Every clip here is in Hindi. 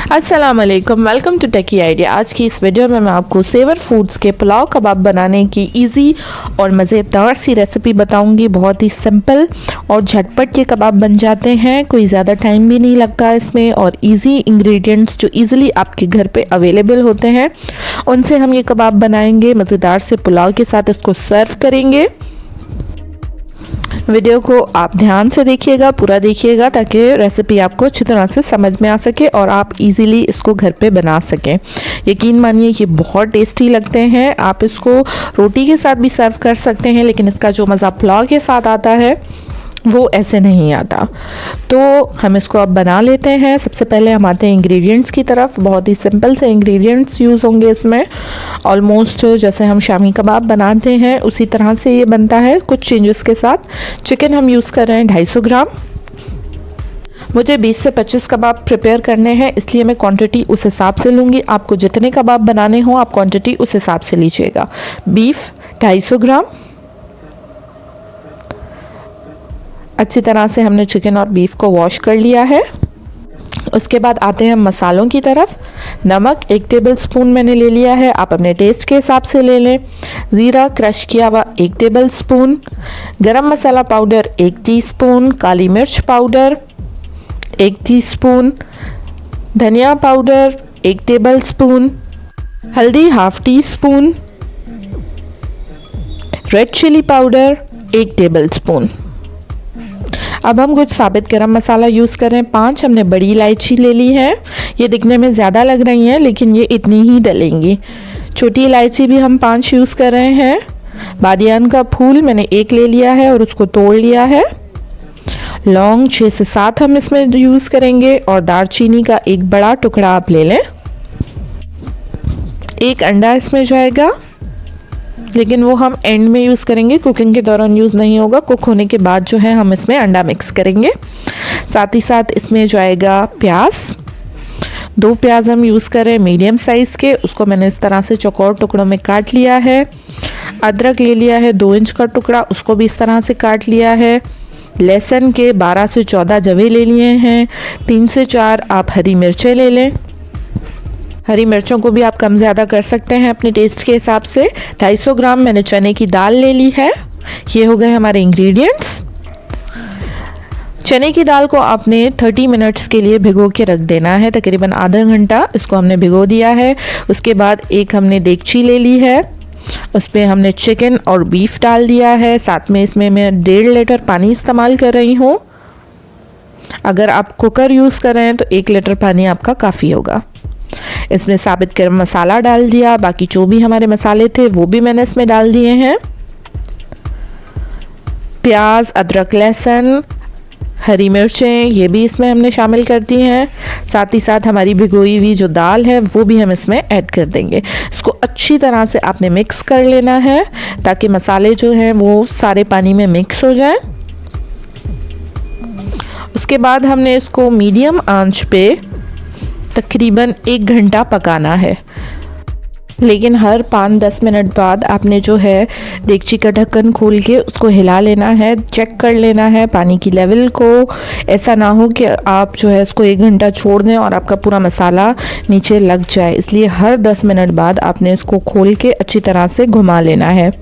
अस्सलाम वालेकुम, वेलकम टू टेकी आइडिया। आज की इस वीडियो में मैं आपको सेवर फूड्स के पुलाव कबाब बनाने की इजी और मज़ेदार सी रेसिपी बताऊंगी। बहुत ही सिंपल और झटपट ये कबाब बन जाते हैं, कोई ज़्यादा टाइम भी नहीं लगता इसमें, और इजी इंग्रेडिएंट्स जो इजीली आपके घर पे अवेलेबल होते हैं उनसे हम ये कबाब बनाएंगे। मज़ेदार से पुलाव के साथ इसको सर्व करेंगे। वीडियो को आप ध्यान से देखिएगा, पूरा देखिएगा, ताकि रेसिपी आपको अच्छी तरह से समझ में आ सके और आप इजीली इसको घर पे बना सकें। यकीन मानिए ये बहुत टेस्टी लगते हैं। आप इसको रोटी के साथ भी सर्व कर सकते हैं, लेकिन इसका जो मज़ा पुलाव के साथ आता है वो ऐसे नहीं आता। तो हम इसको अब बना लेते हैं। सबसे पहले हम आते हैं इंग्रेडिएंट्स की तरफ। बहुत ही सिंपल से इंग्रेडिएंट्स यूज़ होंगे इसमें। ऑलमोस्ट जैसे हम शामी कबाब बनाते हैं उसी तरह से ये बनता है, कुछ चेंजेस के साथ। चिकन हम यूज़ कर रहे हैं 250 ग्राम। मुझे 20 से 25 कबाब प्रिपेयर करने हैं, इसलिए मैं क्वांटिटी उस हिसाब से लूँगी। आपको जितने कबाब बनाने हों आप क्वांटिटी उस हिसाब से लीजिएगा। बीफ 250 ग्राम। अच्छी तरह से हमने चिकन और बीफ को वॉश कर लिया है। उसके बाद आते हैं हम मसालों की तरफ। नमक 1 टेबलस्पून मैंने ले लिया है, आप अपने टेस्ट के हिसाब से ले लें। ज़ीरा क्रश किया हुआ 1 टेबलस्पून। गरम मसाला पाउडर 1 टीस्पून। काली मिर्च पाउडर 1 टीस्पून। धनिया पाउडर 1 टेबलस्पून। हल्दी 1/2 teaspoon. Red chilli powder 1 tablespoon. अब हम कुछ साबित गरम मसाला यूज़ करें। 5 हमने बड़ी इलायची ले ली है। ये दिखने में ज़्यादा लग रही हैं, लेकिन ये इतनी ही डलेंगी। छोटी इलायची भी हम 5 यूज़ कर रहे हैं। बादियान का फूल मैंने 1 ले लिया है और उसको तोड़ लिया है। लौंग 6 से 7 हम इसमें यूज़ करेंगे, और दालचीनी का 1 बड़ा टुकड़ा आप ले लें। 1 अंडा इसमें जाएगा, लेकिन वो हम एंड में यूज़ करेंगे, कुकिंग के दौरान यूज़ नहीं होगा। कुक होने के बाद जो है हम इसमें अंडा मिक्स करेंगे। साथ ही साथ इसमें जाएगा प्याज। 2 प्याज हम यूज़ करें मीडियम साइज़ के, उसको मैंने इस तरह से चौकोर टुकड़ों में काट लिया है। अदरक ले लिया है 2 इंच का टुकड़ा, उसको भी इस तरह से काट लिया है। लहसुन के 12 से 14 जवे ले लिए हैं। 3 से 4 आप हरी मिर्चें ले लें। हरी मिर्चों को भी आप कम ज़्यादा कर सकते हैं अपने टेस्ट के हिसाब से। 250 ग्राम मैंने चने की दाल ले ली है। ये हो गए हमारे इंग्रेडिएंट्स। चने की दाल को आपने 30 मिनट्स के लिए भिगो के रख देना है, तकरीबन आधा घंटा इसको हमने भिगो दिया है। उसके बाद एक हमने देगची ले ली है, उस पर हमने चिकन और बीफ डाल दिया है। साथ में इसमें मैं 1.5 लीटर पानी इस्तेमाल कर रही हूँ। अगर आप कुकर यूज़ कर रहे हैं तो 1 लीटर पानी आपका काफ़ी होगा। इसमें साबित गरम मसाला डाल दिया, बाकी जो भी हमारे मसाले थे वो भी मैंने इसमें डाल दिए हैं। प्याज, अदरक, लहसुन, हरी मिर्चें ये भी इसमें हमने शामिल कर दी हैं। साथ ही साथ हमारी भिगोई हुई जो दाल है वो भी हम इसमें ऐड कर देंगे। इसको अच्छी तरह से आपने मिक्स कर लेना है, ताकि मसाले जो हैं वो सारे पानी में मिक्स हो जाए। उसके बाद हमने इसको मीडियम आंच पे तकरीबन 1 घंटा पकाना है, लेकिन हर 5-10 मिनट बाद आपने जो है देगची का ढक्कन खोल के उसको हिला लेना है, चेक कर लेना है पानी की लेवल को। ऐसा ना हो कि आप जो है इसको 1 घंटा छोड़ दें और आपका पूरा मसाला नीचे लग जाए, इसलिए हर 10 मिनट बाद आपने इसको खोल के अच्छी तरह से घुमा लेना है।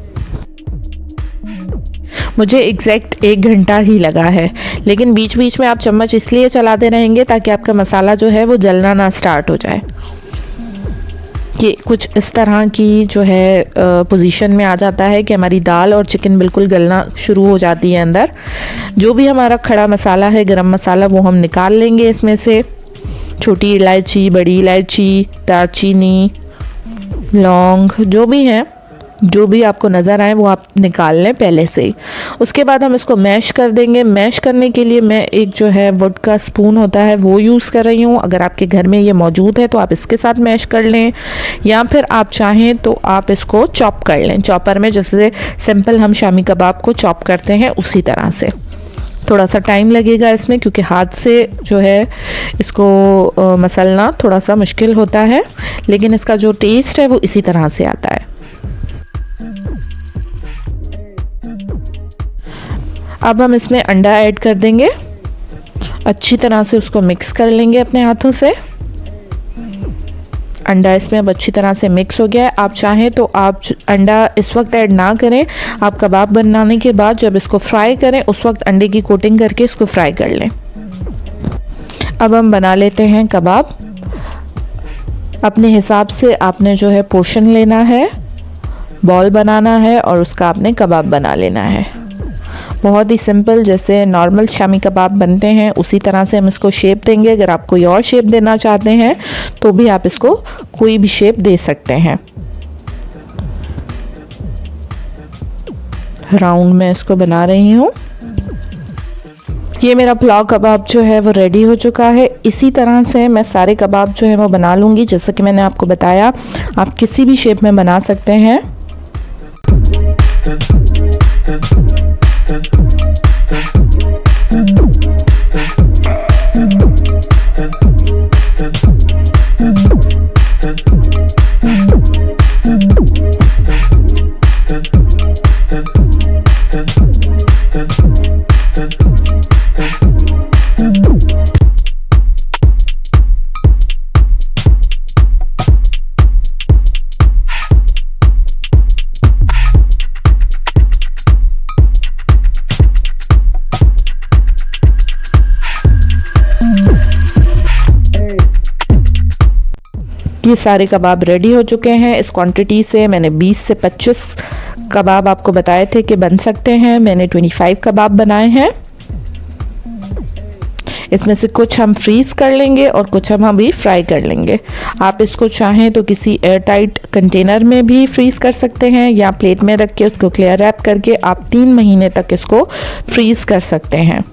मुझे एग्जैक्ट 1 घंटा ही लगा है, लेकिन बीच बीच में आप चम्मच इसलिए चलाते रहेंगे ताकि आपका मसाला जो है वो जलना ना स्टार्ट हो जाए। ये कुछ इस तरह की जो है पोजीशन में आ जाता है कि हमारी दाल और चिकन बिल्कुल गलना शुरू हो जाती है अंदर। जो भी हमारा खड़ा मसाला है, गरम मसाला, वो हम निकाल लेंगे इसमें से। छोटी इलायची, बड़ी इलायची, दालचीनी, लौंग, जो भी हैं, जो भी आपको नज़र आए वो आप निकाल लें पहले से ही। उसके बाद हम इसको मैश कर देंगे। मैश करने के लिए मैं एक जो है वुड का स्पून होता है वो यूज़ कर रही हूँ। अगर आपके घर में ये मौजूद है तो आप इसके साथ मैश कर लें, या फिर आप चाहें तो आप इसको चॉप कर लें चॉपर में, जैसे सिंपल हम शामी कबाब को चॉप करते हैं उसी तरह से। थोड़ा सा टाइम लगेगा इसमें, क्योंकि हाथ से जो है इसको मसलना थोड़ा सा मुश्किल होता है, लेकिन इसका जो टेस्ट है वो इसी तरह से आता है। अब हम इसमें अंडा ऐड कर देंगे। अच्छी तरह से उसको मिक्स कर लेंगे अपने हाथों से। अंडा इसमें अब अच्छी तरह से मिक्स हो गया है। आप चाहें तो आप अंडा इस वक्त ऐड ना करें, आप कबाब बनाने के बाद जब इसको फ्राई करें उस वक्त अंडे की कोटिंग करके इसको फ्राई कर लें। अब हम बना लेते हैं कबाब। अपने हिसाब से आपने जो है पोर्शन लेना है, बॉल बनाना है और उसका आपने कबाब बना लेना है। बहुत ही सिंपल, जैसे नॉर्मल शामी कबाब बनते हैं उसी तरह से हम इसको शेप देंगे। अगर आप कोई और शेप देना चाहते हैं तो भी आप इसको कोई भी शेप दे सकते हैं। राउंड में इसको बना रही हूँ। ये मेरा पुलाव कबाब जो है वो रेडी हो चुका है। इसी तरह से मैं सारे कबाब जो है वो बना लूँगी। जैसा कि मैंने आपको बताया, आप किसी भी शेप में बना सकते हैं। ये सारे कबाब रेडी हो चुके हैं। इस क्वांटिटी से मैंने 20 से 25 कबाब आपको बताए थे कि बन सकते हैं। मैंने 25 कबाब बनाए हैं। इसमें से कुछ हम फ्रीज कर लेंगे और कुछ हम अभी फ्राई कर लेंगे। आप इसको चाहें तो किसी एयर टाइट कंटेनर में भी फ्रीज कर सकते हैं या प्लेट में रख के उसको क्लियर रैप करके आप 3 महीने तक इसको फ्रीज कर सकते हैं।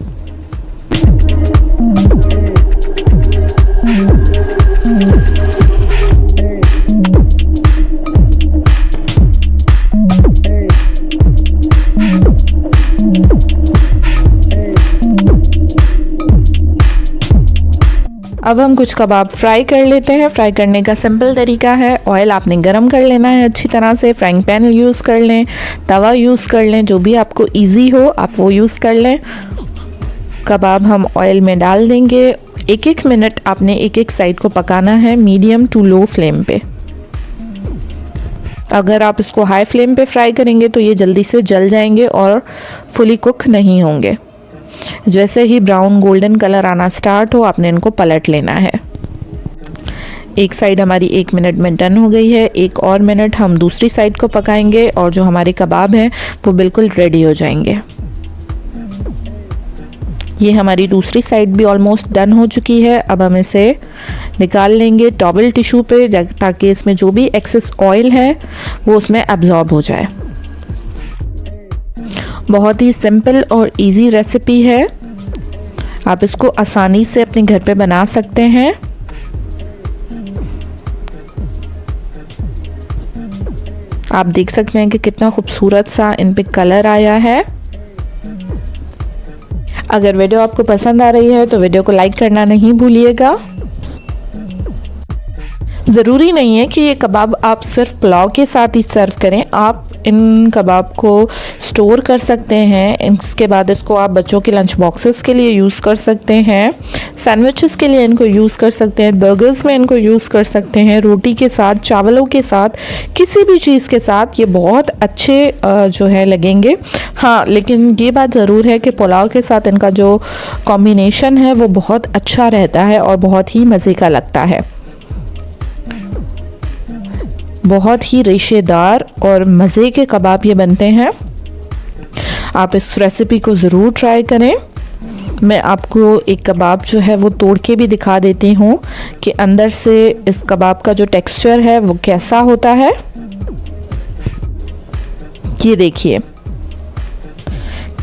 अब हम कुछ कबाब फ्राई कर लेते हैं। फ्राई करने का सिंपल तरीका है, ऑयल आपने गरम कर लेना है अच्छी तरह से। फ्राइंग पैन यूज़ कर लें, तवा यूज़ कर लें, जो भी आपको इजी हो आप वो यूज़ कर लें। कबाब हम ऑयल में डाल देंगे। 1-1 मिनट आपने एक साइड को पकाना है, मीडियम टू लो फ्लेम पे। अगर आप इसको हाई फ्लेम पे फ्राई करेंगे तो ये जल्दी से जल जाएंगे और फुली कुक नहीं होंगे। जैसे ही ब्राउन गोल्डन कलर आना स्टार्ट हो आपने इनको पलट लेना है। एक साइड हमारी 1 मिनट में डन हो गई है। 1 और मिनट हम दूसरी साइड को पकाएंगे और जो हमारे कबाब हैं वो बिल्कुल रेडी हो जाएंगे। ये हमारी दूसरी साइड भी ऑलमोस्ट डन हो चुकी है। अब हम इसे निकाल लेंगे टॉवल टिश्यू पे ताकि इसमें जो भी एक्सेस ऑयल है वो उसमें एब्जॉर्ब हो जाए। बहुत ही सिंपल और इजी रेसिपी है। आप इसको आसानी से अपने घर पे बना सकते हैं। आप देख सकते हैं कि कितना खूबसूरत सा इन पे कलर आया है। अगर वीडियो आपको पसंद आ रही है तो वीडियो को लाइक करना नहीं भूलिएगा। ज़रूरी नहीं है कि ये कबाब आप सिर्फ पुलाव के साथ ही सर्व करें। आप इन कबाब को स्टोर कर सकते हैं। इसके बाद इसको आप बच्चों के लंच बॉक्सेस के लिए यूज़ कर सकते हैं, सैंडविचेस के लिए इनको यूज़ कर सकते हैं, बर्गर्स में इनको यूज़ कर सकते हैं, रोटी के साथ, चावलों के साथ, किसी भी चीज़ के साथ ये बहुत अच्छे जो है लगेंगे। हाँ, लेकिन ये बात ज़रूर है कि पुलाव के साथ इनका जो कॉम्बिनेशन है वो बहुत अच्छा रहता है और बहुत ही मज़े का लगता है। बहुत ही रेशेदार और मज़े के कबाब ये बनते हैं। आप इस रेसिपी को ज़रूर ट्राई करें। मैं आपको एक कबाब जो है वो तोड़ के भी दिखा देती हूँ कि अंदर से इस कबाब का जो टेक्सचर है वो कैसा होता है। ये देखिए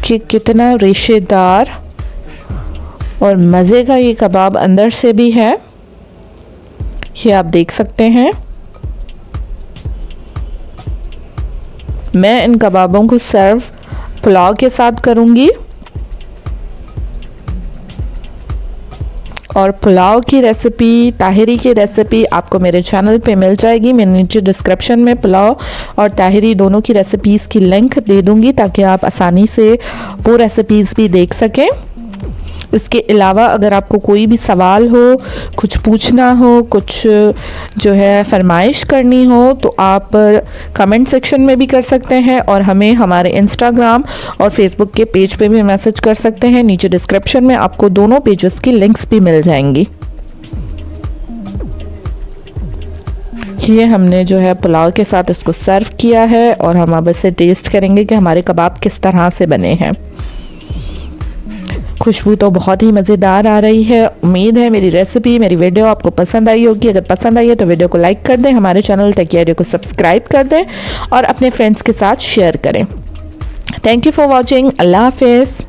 कि कितना रेशेदार और मज़े का ये कबाब अंदर से भी है। ये आप देख सकते हैं। मैं इन कबाबों को सर्व पुलाव के साथ करूंगी और पुलाव की रेसिपी, ताहिरी की रेसिपी आपको मेरे चैनल पे मिल जाएगी। मैं नीचे डिस्क्रिप्शन में पुलाव और ताहिरी दोनों की रेसिपीज़ की लिंक दे दूंगी ताकि आप आसानी से वो रेसिपीज़ भी देख सकें। इसके अलावा अगर आपको कोई भी सवाल हो, कुछ पूछना हो, कुछ जो है फरमाइश करनी हो तो आप कमेंट सेक्शन में भी कर सकते हैं और हमें हमारे इंस्टाग्राम और फेसबुक के पेज पे भी मैसेज कर सकते हैं। नीचे डिस्क्रिप्शन में आपको दोनों पेजेस की लिंक्स भी मिल जाएंगी। ये हमने जो है पुलाव के साथ इसको सर्व किया है और हम अब इसे टेस्ट करेंगे कि हमारे कबाब किस तरह से बने हैं। खुशबू तो बहुत ही मज़ेदार आ रही है। उम्मीद है मेरी रेसिपी, मेरी वीडियो आपको पसंद आई होगी। अगर पसंद आई है तो वीडियो को लाइक कर दें, हमारे चैनल टेकी आइडिया को सब्सक्राइब कर दें और अपने फ्रेंड्स के साथ शेयर करें। Thank you for watching. अल्लाह हाफिज़।